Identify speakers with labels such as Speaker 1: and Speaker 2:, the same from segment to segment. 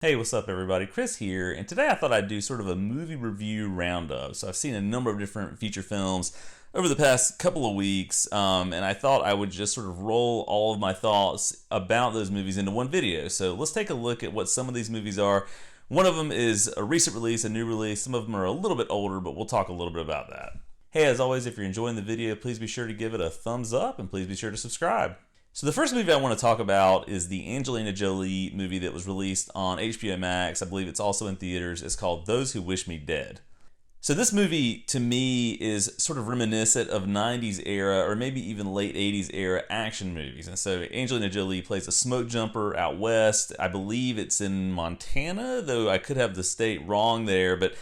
Speaker 1: Hey, what's up, everybody? Chris here, and today I thought I'd do sort of a movie review roundup. So I've seen a number of different feature films over the past couple of weeks, and I thought I would just sort of roll all of my thoughts about those movies into one video. So let's take a look at what some of these movies are. One of them is a recent release, a new release. Some of them are a little bit older, but we'll talk a little bit about that. Hey, as always, if you're enjoying the video, please be sure to give it a thumbs up, and please be sure to subscribe. So the first movie I want to talk about is the Angelina Jolie movie that was released on HBO Max. I believe it's also in theaters. It's called Those Who Wish Me Dead. So this movie, to me, is sort of reminiscent of 90s era or maybe even late 80s era action movies. And so Angelina Jolie plays a smoke jumper out west. I believe it's in Montana, though I could have the state wrong there. But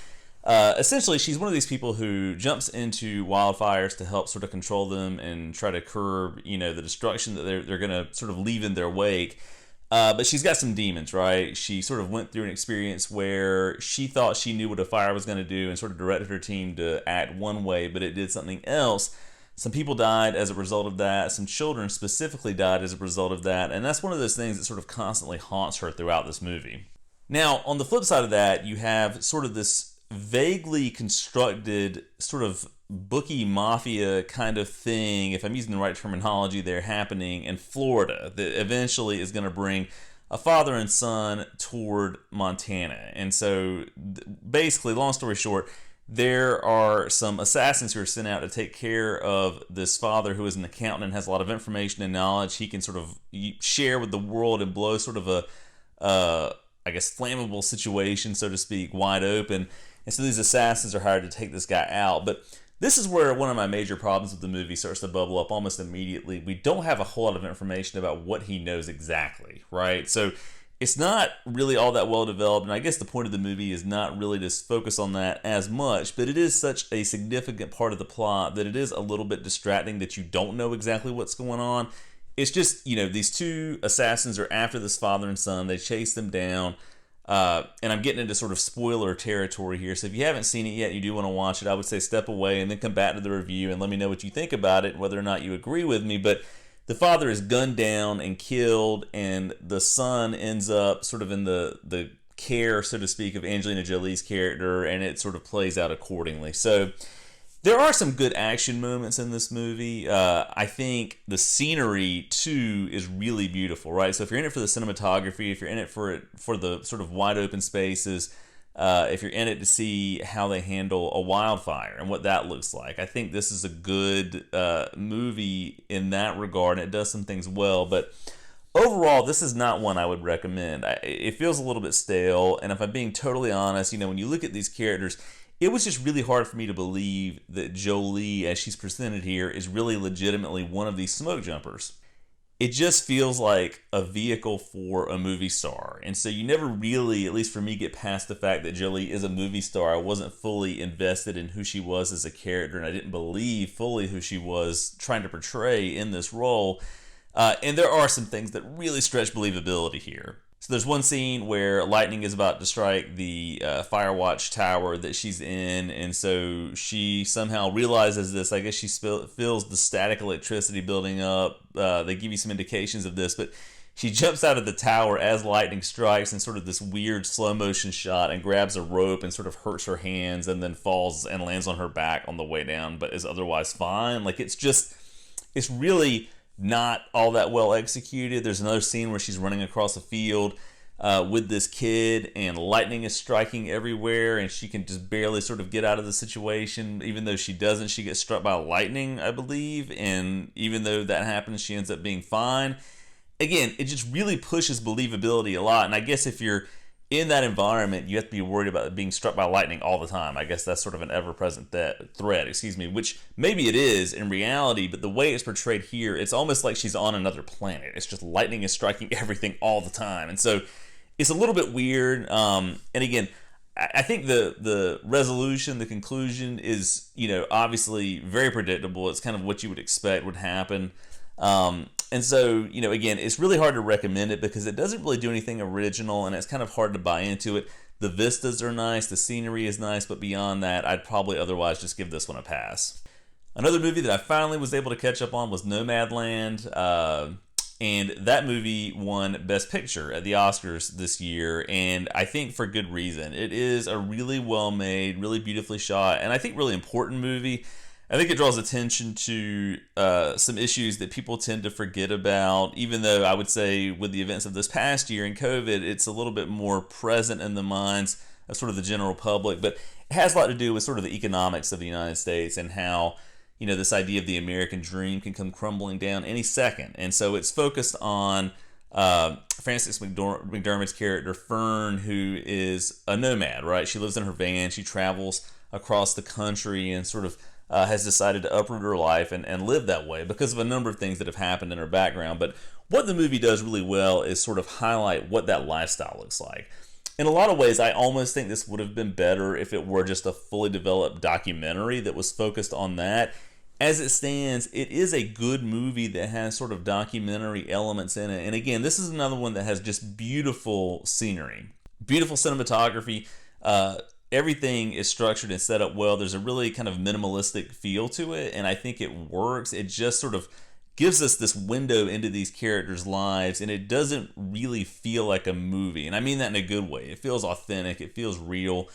Speaker 1: essentially, she's one of these people who jumps into wildfires to help sort of control them and try to curb, the destruction that they're going to sort of leave in their wake. But she's got some demons, right? She sort of went through an experience where she thought she knew what a fire was going to do and sort of directed her team to act one way, but it did something else. Some people died as a result of that. Some children specifically died as a result of that. And that's one of those things that sort of constantly haunts her throughout this movie. Now, on the flip side of that, you have sort of this vaguely constructed sort of bookie mafia kind of thing, if I'm using the right terminology there, happening in Florida that eventually is going to bring a father and son toward Montana. And so basically, long story short, there are some assassins who are sent out to take care of this father who is an accountant and has a lot of information and knowledge he can sort of share with the world and blow sort of I guess, flammable situation, so to speak, wide open. And so these assassins are hired to take this guy out. But this is where one of my major problems with the movie starts to bubble up almost immediately. We don't have a whole lot of information about what he knows exactly, right? So it's not really all that well developed. And I guess the point of the movie is not really to focus on that as much. But it is such a significant part of the plot that it is a little bit distracting that you don't know exactly what's going on. It's just, these two assassins are after this father and son. They chase them down. And I'm getting into sort of spoiler territory here. So if you haven't seen it yet and you do want to watch it, I would say step away and then come back to the review and let me know what you think about it, whether or not you agree with me. But the father is gunned down and killed, and the son ends up sort of in the care, so to speak, of Angelina Jolie's character, and it sort of plays out accordingly. So there are some good action moments in this movie. I think the scenery, too, is really beautiful, right? So if you're in it for the cinematography, if you're in it for the sort of wide open spaces, if you're in it to see how they handle a wildfire and what that looks like, I think this is a good movie in that regard, and it does some things well. But overall, this is not one I would recommend. It feels a little bit stale, and if I'm being totally honest, when you look at these characters, it was just really hard for me to believe that Jolie, as she's presented here, is really legitimately one of these smoke jumpers. It just feels like a vehicle for a movie star. And so you never really, at least for me, get past the fact that Jolie is a movie star. I wasn't fully invested in who she was as a character, and I didn't believe fully who she was trying to portray in this role. And there are some things that really stretch believability here. So there's one scene where lightning is about to strike the Firewatch tower that she's in, and so she somehow realizes this. I guess she feels the static electricity building up. They give you some indications of this, but she jumps out of the tower as lightning strikes in sort of this weird slow motion shot and grabs a rope and sort of hurts her hands and then falls and lands on her back on the way down, but is otherwise fine. Like, it's really not all that well executed. There's another scene where she's running across a field with this kid, and lightning is striking everywhere, and she can just barely sort of get out of the situation. Even though she doesn't, she gets struck by lightning, I believe, and even though that happens, she ends up being fine. Again, it just really pushes believability a lot, and I guess if you're in that environment, you have to be worried about being struck by lightning all the time. I guess that's sort of an ever-present threat, which maybe it is in reality, but the way it's portrayed here, it's almost like she's on another planet. It's just lightning is striking everything all the time. And so it's a little bit weird. And again, I think the resolution, the conclusion is, obviously very predictable. It's kind of what you would expect would happen. And so, again, it's really hard to recommend it because it doesn't really do anything original, and it's kind of hard to buy into it. The vistas are nice, the scenery is nice, but beyond that, I'd probably otherwise just give this one a pass. Another movie that I finally was able to catch up on was Nomadland. And that movie won Best Picture at the Oscars this year, and I think for good reason. It is a really well-made, really beautifully shot, and I think really important movie. I think it draws attention to some issues that people tend to forget about, even though I would say with the events of this past year and COVID, it's a little bit more present in the minds of sort of the general public. But it has a lot to do with sort of the economics of the United States and how, this idea of the American dream can come crumbling down any second. And so it's focused on Frances McDormand's character, Fern, who is a nomad, right? She lives in her van. She travels across the country and sort of has decided to uproot her life and live that way because of a number of things that have happened in her background. But what the movie does really well is sort of highlight what that lifestyle looks like. In a lot of ways, I almost think this would have been better if it were just a fully developed documentary that was focused on that. As it stands, it is a good movie that has sort of documentary elements in it. And again, this is another one that has just beautiful scenery, beautiful cinematography. Everything is structured and set up well. There's a really kind of minimalistic feel to it, and I think it works. It just sort of gives us this window into these characters' lives, and it doesn't really feel like a movie. And I mean that in a good way. It feels authentic. It feels real.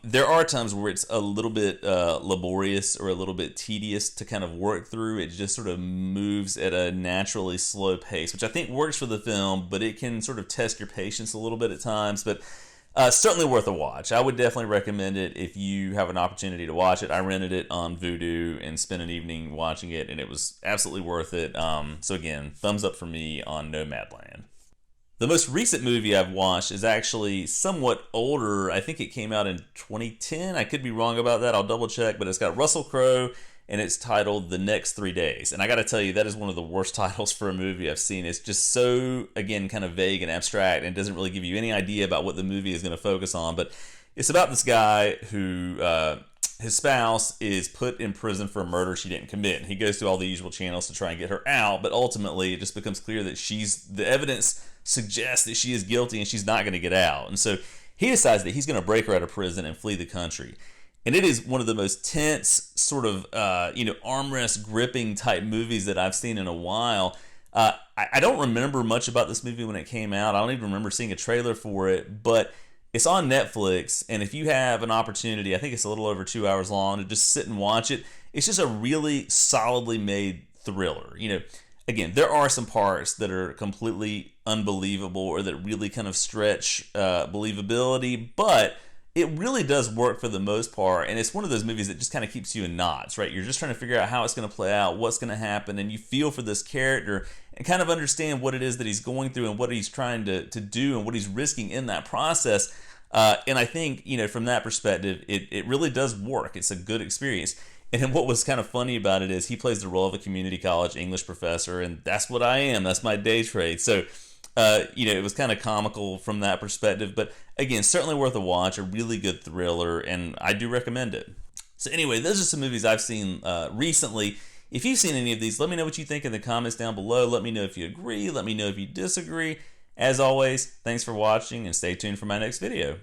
Speaker 1: There are times where it's a little bit laborious or a little bit tedious to kind of work through. It just sort of moves at a naturally slow pace, which I think works for the film, but it can sort of test your patience a little bit at times. But certainly worth a watch. I would definitely recommend it if you have an opportunity to watch it. I rented it on Vudu and spent an evening watching it, and it was absolutely worth it. So again, thumbs up for me on Nomadland. The most recent movie I've watched is actually somewhat older. I think it came out in 2010. I could be wrong about that. I'll double check, but it's got Russell Crowe, and it's titled The Next 3 Days. And I got to tell you, that is one of the worst titles for a movie I've seen. It's just so, again, kind of vague and abstract and doesn't really give you any idea about what the movie is going to focus on. But it's about this guy who, his spouse is put in prison for a murder she didn't commit. He goes through all the usual channels to try and get her out, but ultimately it just becomes clear that the evidence suggests that she is guilty and she's not going to get out. And so he decides that he's going to break her out of prison and flee the country. And it is one of the most tense, sort of, armrest gripping type movies that I've seen in a while. I don't remember much about this movie when it came out. I don't even remember seeing a trailer for it, but it's on Netflix. And if you have an opportunity, I think it's a little over 2 hours long, to just sit and watch it. It's just a really solidly made thriller. Again, there are some parts that are completely unbelievable or that really kind of stretch believability, but it really does work for the most part, and it's one of those movies that just kind of keeps you in knots, right? You're just trying to figure out how it's going to play out, what's going to happen, and you feel for this character and kind of understand what it is that he's going through and what he's trying to do and what he's risking in that process. And I think, from that perspective, it really does work. It's a good experience. And then what was kind of funny about it is he plays the role of a community college English professor, and that's what I am. That's my day trade. So it was kind of comical from that perspective, but again, certainly worth a watch, a really good thriller, and I do recommend it. So anyway, those are some movies I've seen recently. If you've seen any of these, let me know what you think in the comments down below. Let me know if you agree. Let me know if you disagree. As always, thanks for watching, and stay tuned for my next video.